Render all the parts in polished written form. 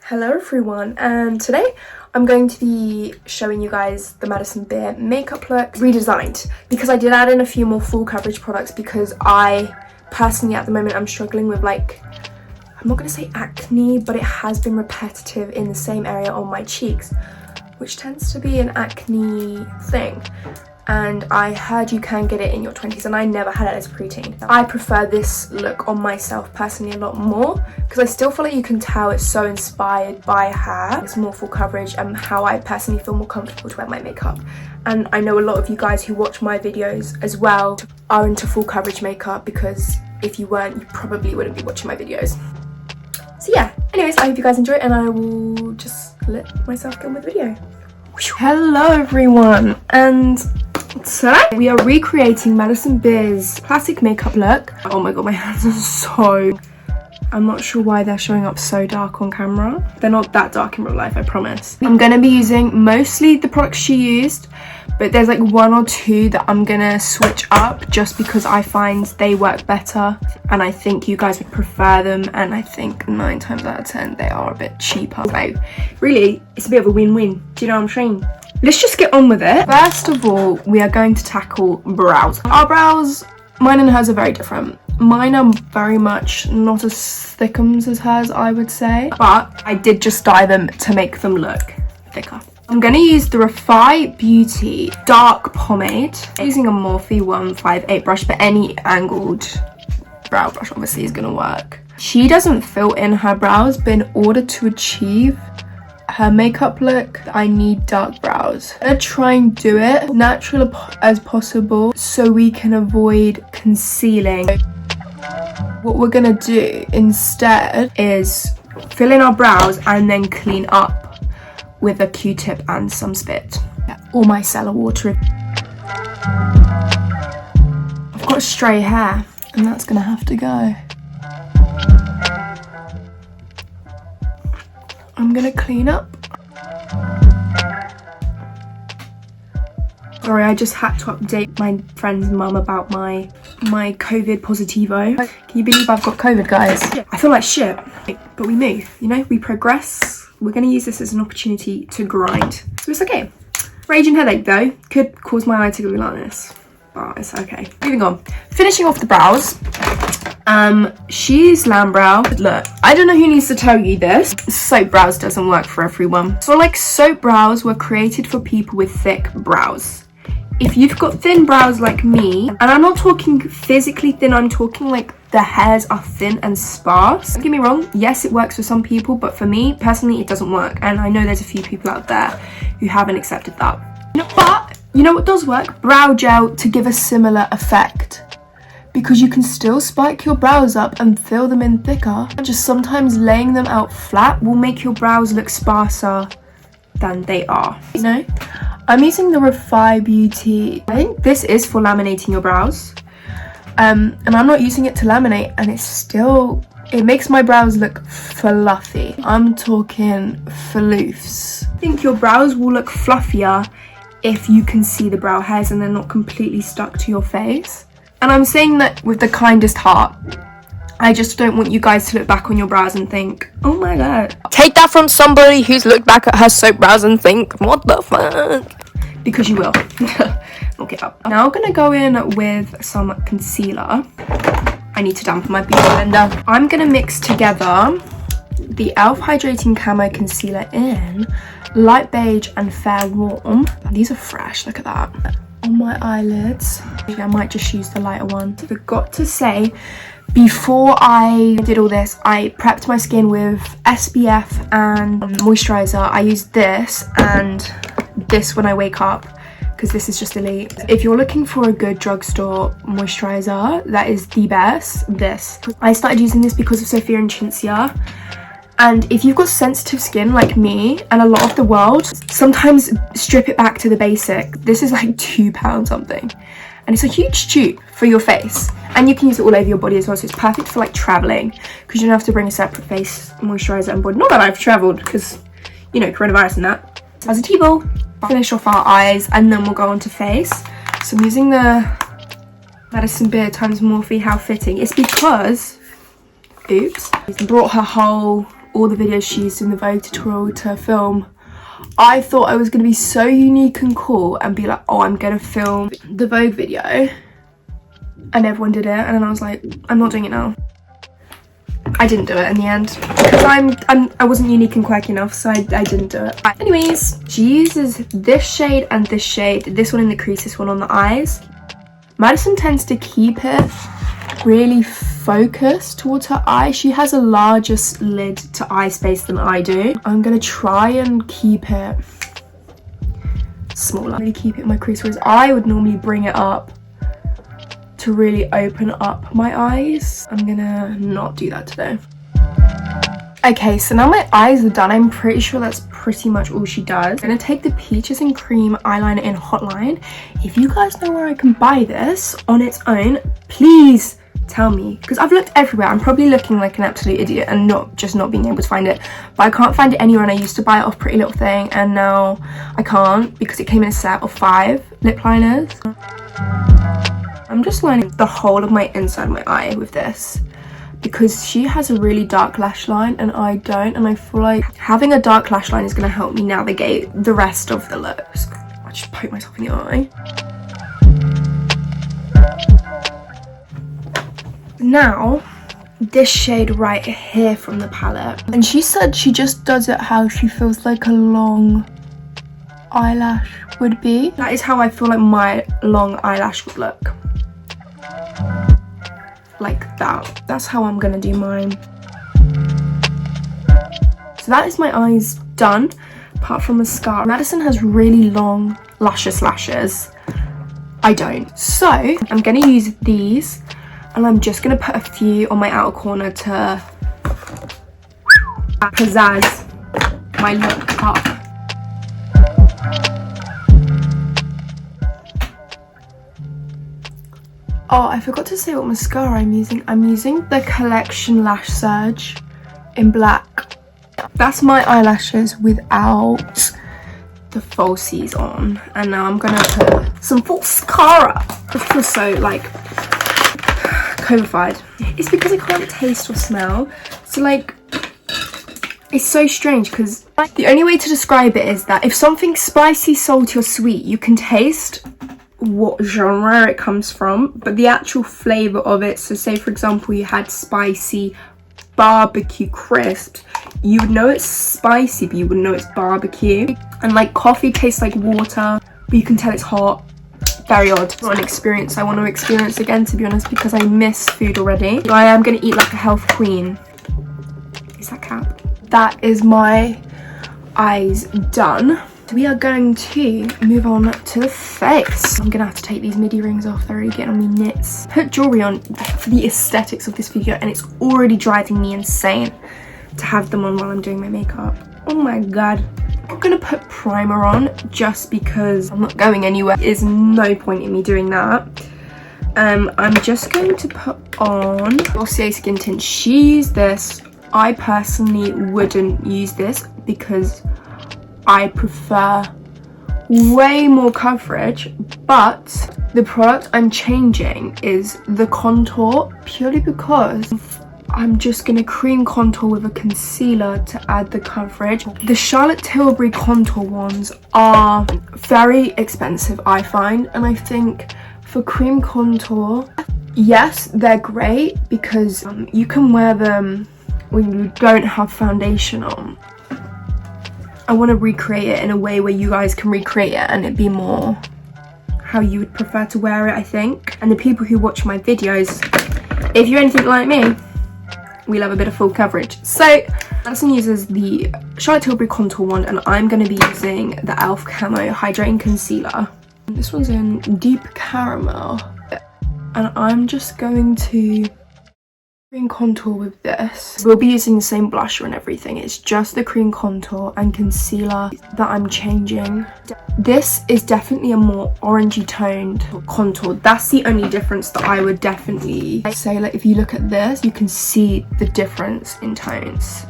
Hello everyone, and today I'm going to be showing you guys the Madison Beer makeup look redesigned because I did add in a few more full coverage products because I personally at the moment I'm struggling with I'm not going to say acne, but it has been repetitive in the same area on my cheeks, which tends to be an acne thing. And I heard you can get it in your 20s, and I never had it as a preteen. I prefer this look on myself personally a lot more because I still feel like you can tell it's so inspired by her. It's more full coverage and how I personally feel more comfortable to wear my makeup. And I know a lot of you guys who watch my videos as well are into full coverage makeup, because if you weren't, you probably wouldn't be watching my videos. So yeah, anyways, I hope you guys enjoy it, and I will just let myself get on with the video. Hello everyone, and today we are recreating Madison Beer's classic makeup look. Oh my god, my hands are so... I'm not sure why they're showing up so dark on camera. They're not that dark in real life, I promise. I'm going to be using mostly the products she used, but there's like one or two that I'm going to switch up just because I find they work better and I think you guys would prefer them, and I think 9 times out of 10 they are a bit cheaper. So really, it's a bit of a win-win. Do you know what I'm saying? Let's just get on with it. First of all, we are going to tackle brows. Our brows, mine and hers, are very different. Mine are very much not as thickums as hers, I would say, but I did just dye them to make them look thicker. I'm going to use the Refy Beauty Dark Pomade. I'm using a Morphe 158 brush, but any angled brow brush obviously is going to work. She doesn't fill in her brows, but in order to achieve her makeup look, I need dark brows. I'm gonna try and do it natural as possible so we can avoid concealing. What we're gonna do instead is fill in our brows and then clean up with a Q-tip and some spit or micellar water. I've got stray hair and that's gonna have to go. I'm gonna clean up. Sorry, I just had to update my friend's mum about my COVID positivo. Can you believe I've got COVID, guys? I feel like shit, but we move, you know, we progress. We're gonna use this as an opportunity to grind. So it's okay. Raging headache though, could cause my eye to go like this, but it's okay. Moving on. Finishing off the brows. She's lamb brow. Look, I don't know who needs to tell you this. Soap brows doesn't work for everyone. So like, soap brows were created for people with thick brows. If you've got thin brows like me, and I'm not talking physically thin, I'm talking like the hairs are thin and sparse. Don't get me wrong, yes, it works for some people, but for me personally it doesn't work, and I know there's a few people out there who haven't accepted that. But you know what does work? Brow gel to give a similar effect, because you can still spike your brows up and fill them in thicker. Just sometimes laying them out flat will make your brows look sparser than they are, you know? I'm using the Refy Beauty. I think this is for laminating your brows. And I'm not using it to laminate, and it makes my brows look fluffy. I'm talking floofs. I think your brows will look fluffier if you can see the brow hairs and they're not completely stuck to your face. And I'm saying that with the kindest heart. I just don't want you guys to look back on your brows and think, oh my god. Take that from somebody who's looked back at her soap brows and think, what the fuck? Because you will. Okay, now I'm gonna go in with some concealer. I need to dampen my beauty blender. I'm gonna mix together the e.l.f. Hydrating Camo Concealer in light beige and fair warm. These are fresh, look at that. On my eyelids. I might just use the lighter one. I forgot to say, before I did all this, I prepped my skin with SPF and moisturizer. I used this and this when I wake up, because this is just elite. If you're looking for a good drugstore moisturizer, that is the best, this. I started using this because of Sophia and Cinzia. And if you've got sensitive skin like me and a lot of the world, sometimes strip it back to the basic. This is like £2 something. And it's a huge tube for your face. And you can use it all over your body as well, so it's perfect for like traveling, because you don't have to bring a separate face moisturizer and body. Not that I've traveled, because, you know, coronavirus and that. Positivo. Finish off our eyes and then we'll go on to face. So I'm using the Madison Beer times Morphe How Fitting. It's because, oops, brought her whole all the videos she used in the Vogue tutorial to film. I thought I was going to be so unique and cool and be like, oh, I'm going to film the Vogue video. And everyone did it. And then I was like, I'm not doing it now. I didn't do it in the end because I wasn't unique and quirky enough, so I didn't do it. Anyways, she uses this shade and this shade, this one in the crease, this one on the eyes. Madison tends to keep it really focused towards her eye. She has a larger lid to eye space than I do. I'm gonna try and keep it smaller, really keep it in my crease, whereas I would normally bring it up to really open up my eyes. I'm gonna not do that today. Okay, so now my eyes are done. I'm pretty sure that's pretty much all she does. I'm gonna take the Peaches and Cream eyeliner in Hotline. If you guys know where I can buy this on its own, please tell me, because I've looked everywhere. I'm probably looking like an absolute idiot and not being able to find it, but I can't find it anywhere. And I used to buy it off Pretty Little Thing, and now I can't because it came in a set of 5 lip liners. I'm just lining the whole of my inside of my eye with this because she has a really dark lash line and I don't, and I feel like having a dark lash line is going to help me navigate the rest of the looks. I just poke myself in the eye. Now, this shade right here from the palette. And she said she just does it how she feels like a long eyelash would be. That is how I feel like my long eyelash would look. Like that. That's how I'm gonna do mine. So that is my eyes done, apart from mascara. Madison has really long luscious lashes. I don't. So I'm gonna use these, and I'm just gonna put a few on my outer corner to pizzazz my look up. Oh, I forgot to say what mascara I'm using. I'm using the Collection Lash Surge in black. That's my eyelashes without the falsies on. And now I'm gonna put some Falsecara. I feel so like covified. It's because I can't taste or smell. So like, it's so strange because the only way to describe it is that if something's spicy, salty or sweet, you can taste what genre it comes from, but the actual flavor of it, so say for example you had spicy barbecue crisps, you would know it's spicy but you wouldn't know it's barbecue. And like coffee tastes like water but you can tell it's hot. Very odd. It's not an experience I want to experience again, to be honest, because I miss food already. So I am going to eat like a health queen. Is that cap? That is my eyes done. We are going to move on to the face. I'm gonna have to take these midi rings off, they're already getting on me nits. Put jewelry on for the aesthetics of this video, and it's already driving me insane to have them on while I'm doing my makeup. Oh my god. I'm gonna put primer on just because I'm not going anywhere. There's no point in me doing that. I'm just going to put on Glossier Skin Tint. She used this. I personally wouldn't use this because I prefer way more coverage, but the product I'm changing is the contour, purely because I'm just gonna cream contour with a concealer to add the coverage. The Charlotte Tilbury contour ones are very expensive, I find, and I think for cream contour, yes, they're great because you can wear them when you don't have foundation on. I want to recreate it in a way where you guys can recreate it and it be more how you would prefer to wear it, I think. And the people who watch my videos, if you're anything like me, we love a bit of full coverage. So Madison uses the Charlotte Tilbury contour one, and I'm going to be using the e.l.f. Camo Hydrating Concealer. This one's in Deep Caramel, and I'm just going to cream contour with this. We'll be using the same blusher and everything. It's just the cream contour and concealer that I'm changing. This is definitely a more orangey toned contour. That's the only difference that I would definitely say. Like if you look at this, you can see the difference in tones.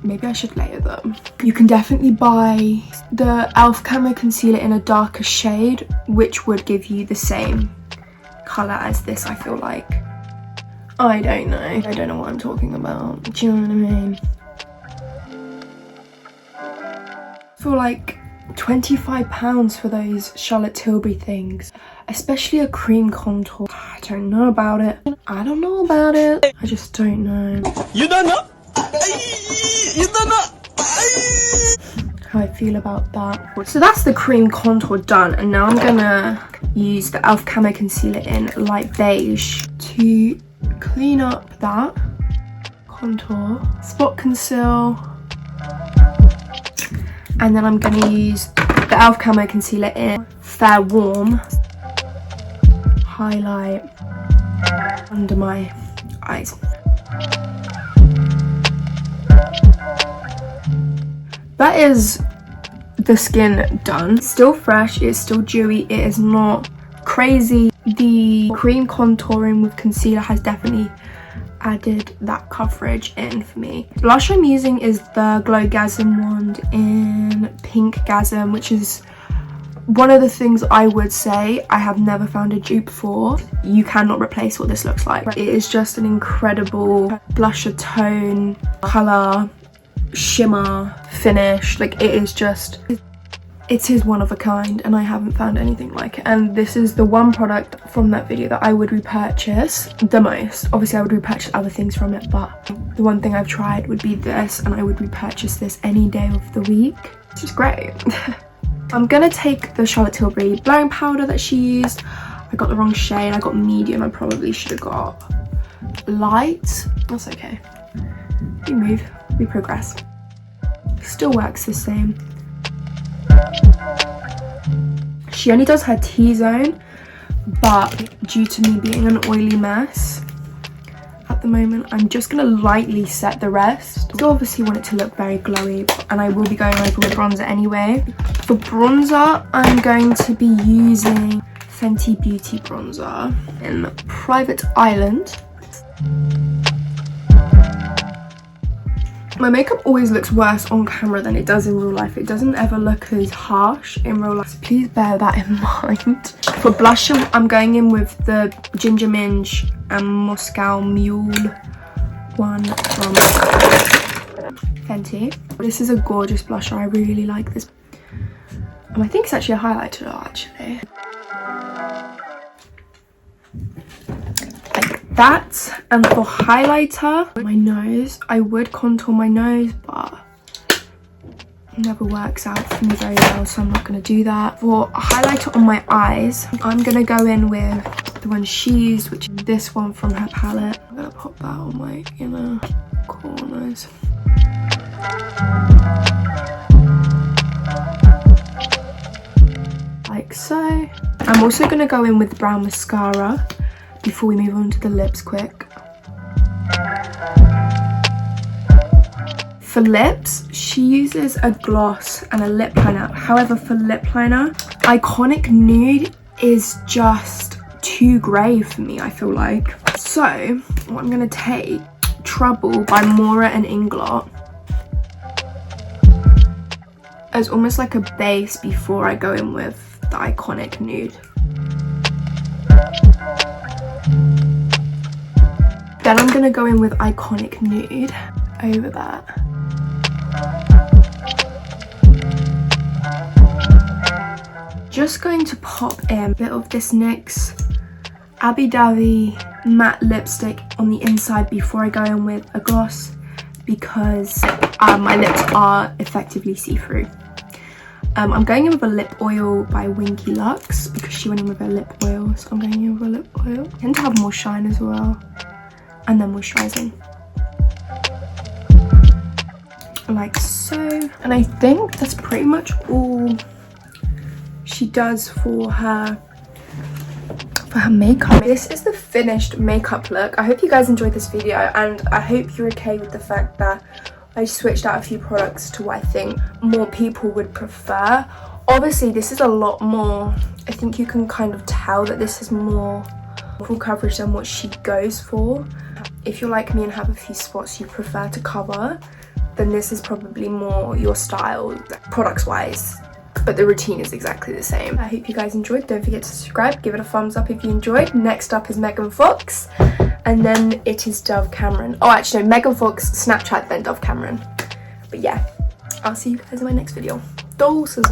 Maybe I should layer them. You can definitely buy the e.l.f. Camo Concealer in a darker shade, which would give you the same colour as this, I feel like. I don't know. I don't know what I'm talking about. Do you know what I mean? For like £25 for those Charlotte Tilbury things, especially a cream contour. I don't know about it. I don't know about it. I just don't know. You don't know? You don't know? How I feel about that. So that's the cream contour done, and now I'm gonna use the e.l.f. Camo Concealer in light beige to clean up that contour, spot conceal, and then I'm gonna use the e.l.f. Camo Concealer in Fair Warm, highlight under my eyes. That is the skin done. Still fresh, it's still dewy, it is not crazy. The cream contouring with concealer has definitely added that coverage in for me. Blush I'm using is the Pinkgasm wand in Pinkgasm, which is one of the things I would say I have never found a dupe for. You cannot replace what this looks like. It is just an incredible blusher tone, colour, shimmer, finish. Like, it is just, it is one of a kind, and I haven't found anything like it. And this is the one product from that video that I would repurchase the most. Obviously I would repurchase other things from it, but the one thing I've tried would be this, and I would repurchase this any day of the week. It's just great. I'm gonna take the Charlotte Tilbury blurring powder that she used. I got the wrong shade. I got medium. I probably should have got light. That's okay. We move, we progress. Still works the same. She only does her T-zone, but due to me being an oily mess at the moment, I'm just gonna lightly set the rest. Still obviously want it to look very glowy, and I will be going over with bronzer anyway. For bronzer, I'm going to be using Fenty Beauty bronzer in Private Island. My makeup always looks worse on camera than it does in real life. It doesn't ever look as harsh in real life, so please bear that in mind. For blusher, I'm going in with the Ginger Minge and Moscow Mule one from Fenty. This is a gorgeous blusher. I really like this. I think it's actually a highlighter actually. That, and for highlighter, my nose, I would contour my nose, but it never works out for me very well, so I'm not going to do that. For highlighter on my eyes, I'm going to go in with the one she used, which is this one from her palette. I'm going to pop that on my inner corners. Like so. I'm also going to go in with brown mascara before we move on to the lips quick. For lips, she uses a gloss and a lip liner. However, for lip liner, Iconic Nude is just too grey for me, I feel like. So, what I'm going to take, Trouble by Maura and Inglot, as almost like a base before I go in with the Iconic Nude. Then I'm gonna go in with Iconic Nude over that. Just going to pop in a bit of this NYX Abu Dhabi matte lipstick on the inside before I go in with a gloss, because my lips are effectively see-through. I'm going in with a lip oil by Winky Lux because she went in with her lip oil, so I'm going in with a lip oil. I tend to have more shine as well. And then moisturizing. Like so. And I think that's pretty much all she does for her makeup. This is the finished makeup look. I hope you guys enjoyed this video, and I hope you're okay with the fact that I switched out a few products to what I think more people would prefer. Obviously, this is a lot more, I think you can kind of tell that this is more full coverage than what she goes for. If you're like me and have a few spots you prefer to cover, then this is probably more your style, products wise. but the routine is exactly the same. I hope you guys enjoyed. Don't forget to subscribe, give it a thumbs up if you enjoyed. Next up is Megan Fox, and then it is Dove Cameron. Oh, actually no, Megan Fox, Snapchat, then Dove Cameron. But yeah, I'll see you guys in my next video. Doses.